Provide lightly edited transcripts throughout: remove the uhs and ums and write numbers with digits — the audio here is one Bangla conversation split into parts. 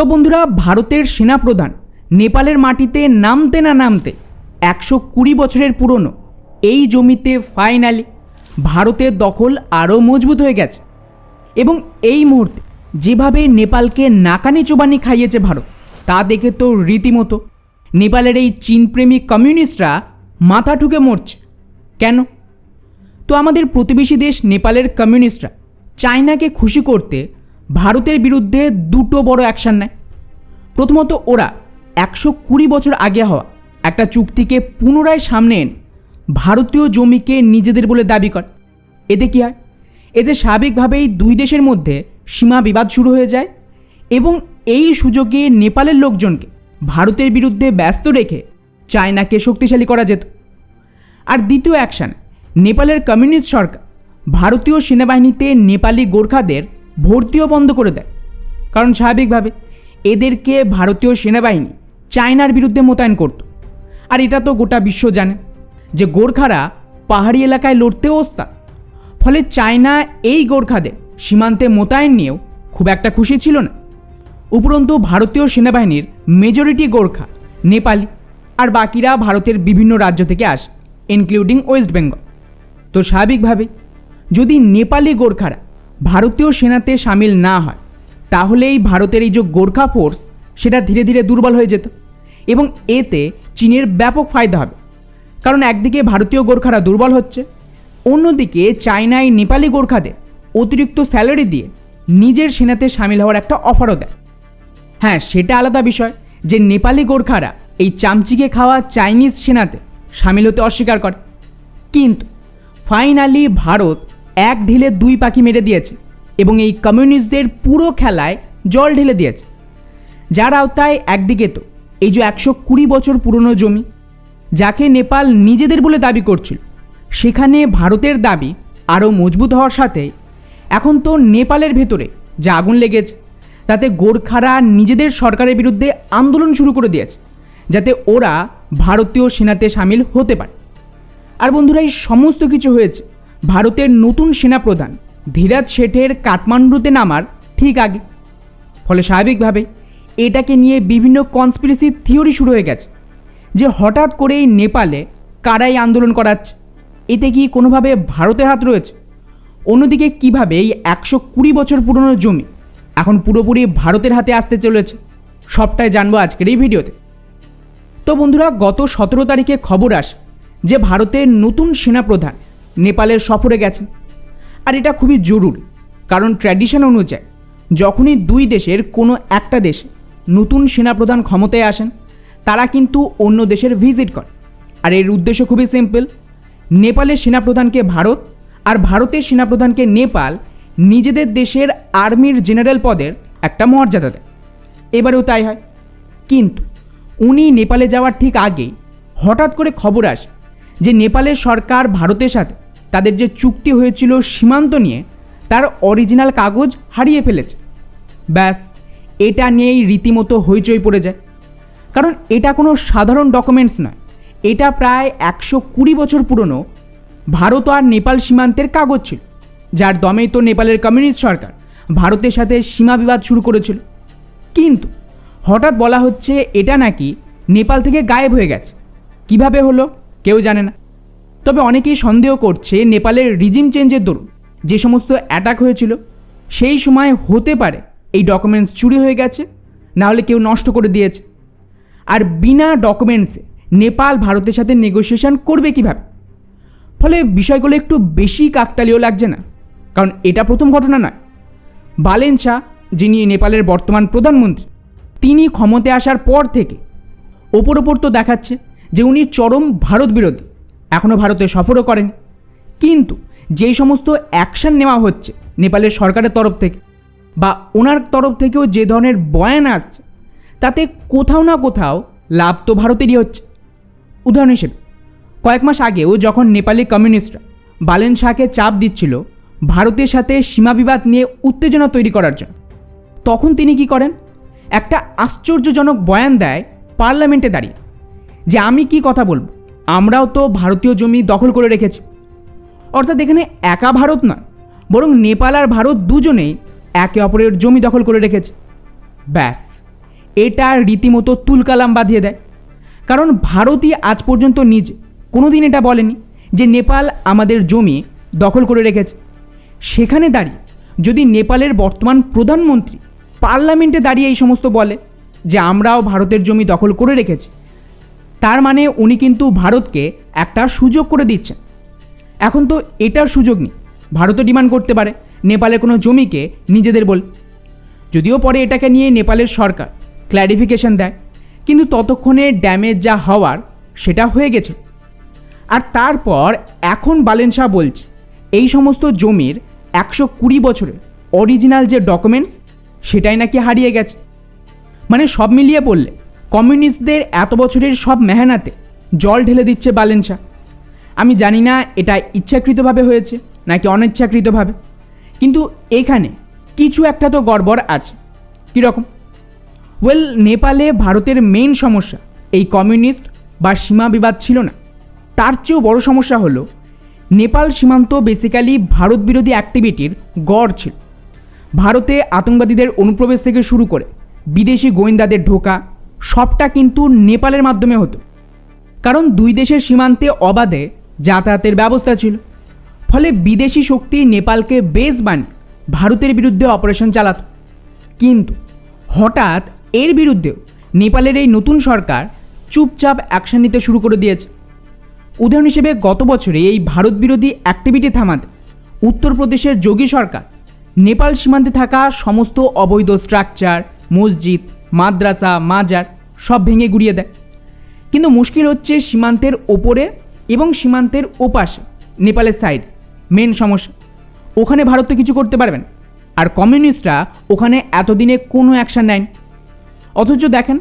তো বন্ধুরা, ভারতের সেনাপ্রধান নেপালের মাটিতে নামতে না নামতে 120 বছরের পুরনো এই জমিতে ফাইনালি ভারতের দখল আরও মজবুত হয়ে গেছে। এবং এই মুহূর্তে যেভাবে নেপালকে নাকানি চোবানি খাইয়েছে ভারত, তা দেখে তো রীতিমতো নেপালের এই চীনপ্রেমী কমিউনিস্টরা মাথা ঠুকে মরছে। কেন? তো আমাদের প্রতিবেশী দেশ নেপালের কমিউনিস্টরা চায়নাকে খুশি করতে ভারতের বিরুদ্ধে দুটো বড় অ্যাকশান নেয়। প্রথমত, ওরা 120 বছর আগে হওয়া একটা চুক্তিকে পুনরায় সামনে এনে ভারতীয় জমিকে নিজেদের বলে দাবি করে। এতে কী হয়? এতে স্বাভাবিকভাবেই দুই দেশের মধ্যে সীমা বিবাদ শুরু হয়ে যায় এবং এই সুযোগে নেপালের লোকজনকে ভারতের বিরুদ্ধে ব্যস্ত রেখে চায়নাকে শক্তিশালী করা যেত। আর দ্বিতীয় অ্যাকশান, নেপালের কমিউনিস্ট সরকার ভারতীয় সেনাবাহিনীতে নেপালি গোর্খাদের ভর্তিও বন্ধ করে দেয়। কারণ স্বাভাবিকভাবে এদেরকে ভারতীয় সেনাবাহিনী চায়নার বিরুদ্ধে মোতায়েন করত। আর এটা তো গোটা বিশ্ব জানে যে গোর্খারা পাহাড়ি এলাকায় লড়তেও ওস্তাদ। ফলে চায়না এই গোর্খাদের সীমান্তে মোতায়েন নিয়েও খুব একটা খুশি ছিল না। উপরন্তু ভারতীয় সেনাবাহিনীর মেজরিটি গোর্খা নেপালি, আর বাকিরা ভারতের বিভিন্ন রাজ্য থেকে আসে, ইনক্লুডিং ওয়েস্ট বেঙ্গল। তো স্বাভাবিকভাবে যদি নেপালি গোর্খারা ভারতীয় সেনাতে সামিল না হয়, তাহলে এই ভারতের এই যে গোর্খা ফোর্স সেটা ধীরে ধীরে দুর্বল হয়ে যেত এবং এতে চীনের ব্যাপক ফায়দা হবে। কারণ একদিকে ভারতীয় গোর্খারা দুর্বল হচ্ছে, অন্যদিকে চায়নায় নেপালি গোর্খাদের অতিরিক্ত স্যালারি দিয়ে নিজের সেনাতে সামিল হওয়ার একটা অফারও দেয়। হ্যাঁ, সেটা আলাদা বিষয় যে নেপালি গোর্খারা এই চামচিকে খাওয়া চাইনিজ সেনাতে সামিল হতে অস্বীকার করে। কিন্তু ফাইনালি ভারত এক ঢিলে দুই পাখি মেরে দিয়েছে এবং এই কমিউনিস্টদের পুরো খেলায় জল ঢেলে দিয়েছে। যার আওতায় একদিকে তো এই যে 120 বছর পুরনো জমি, যাকে নেপাল নিজেদের বলে দাবি করছিল, সেখানে ভারতের দাবি আরও মজবুত হওয়ার সাথে এখন তো নেপালের ভেতরে যে আগুন লেগেছে, তাতে গোর্খারা নিজেদের সরকারের বিরুদ্ধে আন্দোলন শুরু করে দিয়েছে যাতে ওরা ভারতীয় সেনাতে সামিল হতে পারে। আর বন্ধুরা, এই সমস্ত কিছু হয়েছে ভারতের নতুন সেনাপ্রধান ধীরাজ শেঠের কাঠমান্ডুতে নামার ঠিক আগে। ফলে স্বাভাবিকভাবেই এটাকে নিয়ে বিভিন্ন কনস্পিরেসি থিওরি শুরু হয়ে গেছে যে হঠাৎ করেই নেপালে কারাই আন্দোলন করাচ্ছে, এতে কি কোনোভাবে ভারতের হাত রয়েছে? অন্যদিকে কিভাবে এই 120 বছর পুরনো জমি এখন পুরোপুরি ভারতের হাতে আসতে চলেছে, সবটাই জানবো আজকের এই ভিডিওতে। তো বন্ধুরা, গত 17 তারিখে খবর আসে যে ভারতের নতুন সেনাপ্রধান নেপালের সফরে গেছেন। আর এটা খুবই জরুরি, কারণ ট্র্যাডিশন অনুযায়ী যখনই দুই দেশের কোনো একটা দেশে নতুন সেনাপ্রধান ক্ষমতায় আসেন, তারা কিন্তু অন্য দেশের ভিজিট করে। আর এর উদ্দেশ্য খুবই সিম্পল, নেপালের সেনাপ্রধানকে ভারত আর ভারতের সেনাপ্রধানকে নেপাল নিজেদের দেশের আর্মির জেনারেল পদের একটা মর্যাদা দেয়। এবারেও তাই হয়। কিন্তু উনি নেপালে যাওয়ার ঠিক আগেই হঠাৎ করে খবর আসে যে নেপালের সরকার ভারতের সাথে তাদের যে চুক্তি হয়েছিল সীমান্ত নিয়ে, তার অরিজিনাল কাগজ হারিয়ে ফেলেছে। ব্যাস, এটা নিয়েই রীতিমতো হইচই পড়ে যায়। কারণ এটা কোনো সাধারণ ডকুমেন্টস নয়, এটা প্রায় 120 বছর পুরনো ভারত আর নেপাল সীমান্তের কাগজ ছিল, যার দমেই তো নেপালের কমিউনিস্ট সরকার ভারতের সাথে সীমা বিবাদ শুরু করেছিল। কিন্তু হঠাৎ বলা হচ্ছে এটা নাকি নেপাল থেকে গায়েব হয়ে গেছে। কিভাবে হলো কেউ জানে না। তবে অনেকেই সন্দেহ করছে নেপালের রিজিম চেঞ্জের দরুন যে সমস্ত অ্যাটাক হয়েছিল সেই সময় হতে পারে এই ডকুমেন্টস চুরি হয়ে গেছে, নাহলে কেউ নষ্ট করে দিয়েছে। আর বিনা ডকুমেন্টসে নেপাল ভারতের সাথে নেগোসিয়েশন করবে কিভাবে? ফলে বিষয়গুলো একটু বেশি কাকতালীয় লাগছে না? কারণ এটা প্রথম ঘটনা নয়। বালেন শাহ, যিনি নেপালের বর্তমান প্রধানমন্ত্রী, তিনি ক্ষমতায় আসার পর থেকে ওপর তো দেখাচ্ছে যে উনি চরম ভারত বিরোধী, এখনও ভারতে সফরও করেন। কিন্তু যেই সমস্ত অ্যাকশান নেওয়া হচ্ছে নেপালের সরকারের তরফ থেকে বা ওনার তরফ থেকেও যে ধরনের বয়ান আসছে, তাতে কোথাও না কোথাও লাভ তো ভারতেরই হচ্ছে। উদাহরণ হিসেবে কয়েক মাস আগেও যখন নেপালি কমিউনিস্টরা বালেন শাহকে চাপ দিচ্ছিল ভারতের সাথে সীমা বিবাদ নিয়ে উত্তেজনা তৈরি করার জন্য, তখন তিনি কি করেন? একটা আশ্চর্যজনক বয়ান দেয় পার্লামেন্টে দাঁড়িয়ে যে আমি কি কথা বলবো, আমরাও তো ভারতীয় জমি দখল করে রেখেছি। অর্থাৎ এখানে একা ভারত নয়, বরং নেপাল আর ভারত দুজনেই একে অপরের জমি দখল করে রেখেছে। ব্যাস, এটা রীতিমতো তুলকালাম বাঁধিয়ে দেয়। কারণ ভারতই আজ পর্যন্ত নিজে কোনো দিন এটা বলেনি যে নেপাল আমাদের জমি দখল করে রেখেছে। সেখানে দাঁড়িয়ে যদি নেপালের বর্তমান প্রধানমন্ত্রী পার্লামেন্টে দাঁড়িয়ে এই সমস্ত বলে যে আমরাও ভারতের জমি দখল করে রেখেছি, তার মানে উনি কিন্তু ভারতকে একটা সুযোগ করে দিচ্ছেন। এখন তো এটার সুযোগ নেই, ভারতও ডিমান্ড করতে পারে নেপালের কোনো জমিকে নিজেদের বলে। যদিও পরে এটাকে নিয়ে নেপালের সরকার ক্ল্যারিফিকেশন দেয়, কিন্তু ততক্ষণে ড্যামেজ যা হওয়ার সেটা হয়ে গেছে। আর তারপর এখন বালেন শাহ বলছে এই সমস্ত জমির 120 বছরের অরিজিনাল যে ডকুমেন্টস সেটাই নাকি হারিয়ে গেছে। মানে সব মিলিয়ে বললে কমিউনিস্টদের এত বছরের সব মেহনতে জল ঢেলে দিচ্ছে বালেন শাহ। আমি জানি না এটা ইচ্ছাকৃতভাবে হয়েছে নাকি অনিচ্ছাকৃতভাবে, কিন্তু এখানে কিছু একটা তো গড়বড় আছে। কীরকম? নেপালে ভারতের মেইন সমস্যা এই কমিউনিস্ট বা সীমা বিবাদ ছিল না, তার চেয়েও বড় সমস্যা হলো নেপাল সীমান্ত বেসিক্যালি ভারত বিরোধী অ্যাক্টিভিটির গড় ছিল। ভারতে আতঙ্কবাদীদের অনুপ্রবেশ থেকে শুরু করে বিদেশি গোয়েন্দাদের ঢোকা সবটা কিন্তু নেপালের মাধ্যমে হতো, কারণ দুই দেশের সীমান্তে অবাধে যাতায়াতের ব্যবস্থা ছিল। ফলে বিদেশি শক্তি নেপালকে বেস বানিয়ে ভারতের বিরুদ্ধে অপারেশন চালাত। কিন্তু হঠাৎ এর বিরুদ্ধেও নেপালের এই নতুন সরকার চুপচাপ অ্যাকশন নিতে শুরু করে দিয়েছে। উদাহরণ হিসেবে গত বছরে এই ভারত বিরোধী অ্যাক্টিভিটি থামাতে উত্তরপ্রদেশের যোগী সরকার নেপাল সীমান্তে থাকা সমস্ত অবৈধ স্ট্রাকচার, মসজিদ, মাদ্রাসা, মাজার সব ভেঙে গুড়িয়ে দেয়। কিন্তু মুশকিল হচ্ছে সীমান্তের ওপরে এবং সীমান্তের ওপাশে নেপালের সাইড মেন সমস্যা। ওখানে ভারত তো কিছু করতে পারবেন, আর কমিউনিস্টরা ওখানে এতদিনে কোনো অ্যাকশান নেয়নি। অথচ দেখেন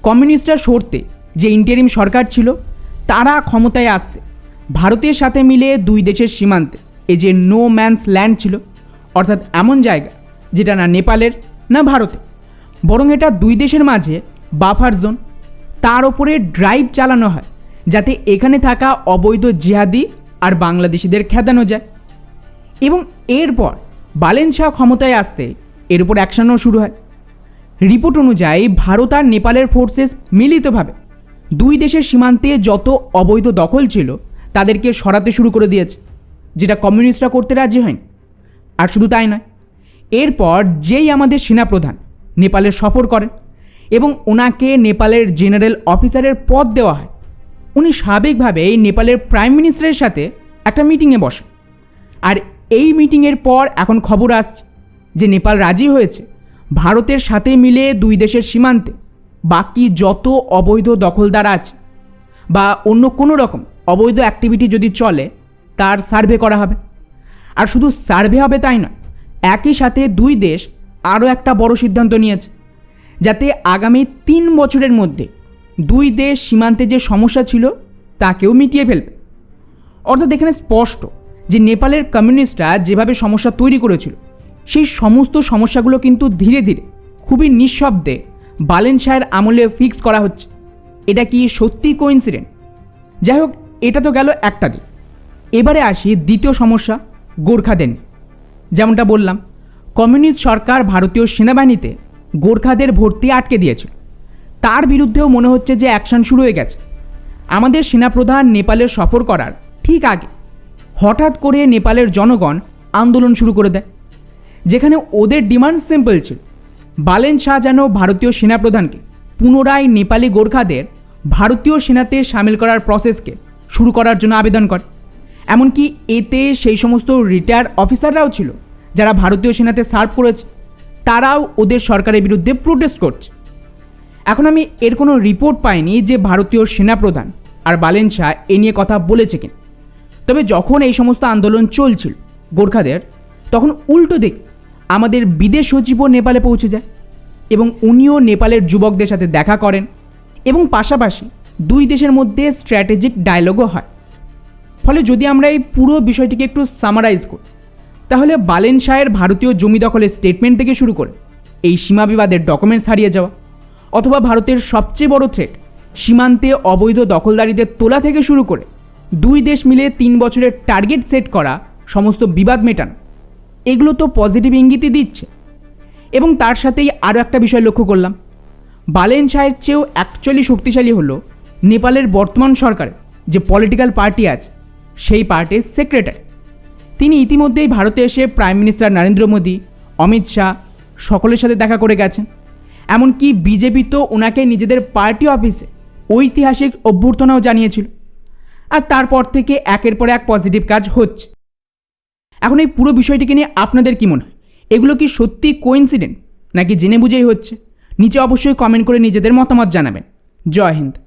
কমিউনিস্টরা সরতে যে ইন্টারিম সরকার ছিল তারা ক্ষমতায় আসতে ভারতের সাথে মিলে দুই দেশের সীমান্তে এই যে নো ম্যানস ল্যান্ড ছিল, অর্থাৎ এমন জায়গা যেটা না নেপালের না ভারতের, বরং এটা দুই দেশের মাঝে বাফার জোন, তার ওপরে ড্রাইভ চালানো হয় যাতে এখানে থাকা অবৈধ জিহাদি আর বাংলাদেশিদের খেদানো যায়। এবং এরপর বালেন শাহ ক্ষমতায় আসতে এর উপর অ্যাকশনও শুরু হয়। রিপোর্ট অনুযায়ী ভারত আর নেপালের ফোর্সেস মিলিতভাবে দুই দেশের সীমান্তে যত অবৈধ দখল ছিল তাদেরকে সরাতে শুরু করে দিয়েছে, যেটা কমিউনিস্টরা করতে রাজি হয়নি। আর শুধু তাই নয়, এরপর যেই আমাদের সেনাপ্রধান নেপালের সফর করেন এবং ওনাকে নেপালের জেনারেল অফিসারের পদ দেওয়া হয়, উনি স্বাভাবিকভাবেই নেপালের প্রাইম মিনিস্টারের সাথে একটা মিটিংয়ে বসেন। আর এই মিটিংয়ের পর এখন খবর আসছে যে নেপাল রাজি হয়েছে ভারতের সাথে মিলে দুই দেশের সীমান্তে বাকি যত অবৈধ দখলদার আছে বা অন্য কোনো রকম অবৈধ অ্যাক্টিভিটি যদি চলে তার সার্ভে করা হবে। আর শুধু সার্ভে হবে তাই নয়, একই সাথে দুই দেশ আরও একটা বড় সিদ্ধান্ত নিয়েছে যাতে আগামী 3 বছরের মধ্যে দুই দেশ সীমান্তে যে সমস্যা ছিল তাকেও মিটিয়ে ফেলবে। অর্থাৎ এখানে স্পষ্ট যে নেপালের কমিউনিস্টরা যেভাবে সমস্যা তৈরি করেছিল সেই সমস্ত সমস্যাগুলো কিন্তু ধীরে ধীরে খুবই নিঃশব্দে বালেন শাহের আমলে ফিক্স করা হচ্ছে। এটা কি সত্যি কোইন্সিডেন্ট? যাই হোক, এটা তো গেল একটা দিক। এবারে আসি দ্বিতীয় সমস্যা, গোর্খাদের। যেমনটা বললাম, কমিউনিস্ট সরকার ভারতীয় সেনাবাহিনীতে গোর্খাদের ভর্তি আটকে দিয়েছিল। তার বিরুদ্ধেও মনে হচ্ছে যে অ্যাকশন শুরু হয়ে গেছে। আমাদের সেনাপ্রধান নেপালের সফর করার ঠিক আগে হঠাৎ করে নেপালের জনগণ আন্দোলন শুরু করে দেয়, যেখানে ওদের ডিমান্ড সিম্পল ছিল, বালেন শাহ যেন ভারতীয় সেনাপ্রধানকে পুনরায় নেপালি গোর্খাদের ভারতীয় সেনাতে সামিল করার প্রসেসকে শুরু করার জন্য আবেদন করে। এমনকি এতে সেই সমস্ত রিটায়ার্ড অফিসাররাও ছিল যারা ভারতীয় সেনাতে সার্ভ করেছে, তারাও ওদের সরকারের বিরুদ্ধে প্রোটেস্ট করছে। এখন আমি এর কোনো রিপোর্ট পাইনি যে ভারতীয় সেনাপ্রধান আর বালেন শাহ এ নিয়ে কথা বলেছে কিনা। তবে যখন এই সমস্ত আন্দোলন চলছিল গোর্খাদের, তখন উল্টো দিক আমাদের বিদেশ সচিবও নেপালে পৌঁছে যায় এবং উনিও নেপালের যুবকদের সাথে দেখা করেন এবং পাশাপাশি দুই দেশের মধ্যে স্ট্র্যাটেজিক ডায়লগও হয়। ফলে যদি আমরা এই পুরো বিষয়টিকে একটু সামারাইজ করি, তাহলে বালেন শাহের ভারতীয় জমি দখলের স্টেটমেন্ট থেকে শুরু করে এই সীমা বিবাদের ডকুমেন্টস হারিয়ে যাওয়া, অথবা ভারতের সবচেয়ে বড় থ্রেট সীমান্তে অবৈধ দখলদারিদের তোলা থেকে শুরু করে দুই দেশ মিলে 3 বছরের টার্গেট সেট করা সমস্ত বিবাদ মেটানো, এগুলো তো পজিটিভ ইঙ্গিতই দিচ্ছে। এবং তার সাথেই আরও একটা বিষয় লক্ষ্য করলাম, বালেন শাহের চেয়েও অ্যাকচুয়ালি শক্তিশালী হলো নেপালের বর্তমান সরকার যে পলিটিক্যাল পার্টি আছে সেই পার্টির সেক্রেটারি। তিনি ইতিমধ্যেই ভারতে এসে প্রাইম মিনিস্টার নরেন্দ্র মোদী, অমিত শাহ সকলের সাথে দেখা করে গেছেন। এমনকি বিজেপি তো ওনাকে নিজেদের পার্টি অফিসে ঐতিহাসিক অভ্যর্থনাও জানিয়েছিল। আর তারপর থেকে একের পর এক পজিটিভ কাজ হচ্ছে। এখন এই পুরো বিষয়টিকে নিয়ে আপনাদের কী মনে হয়? এগুলো কি সত্যি কোইন্সিডেন্ট নাকি জেনে বুঝেই হচ্ছে? নিচে অবশ্যই কমেন্ট করে নিজেদের মতামত জানাবেন। জয় হিন্দ।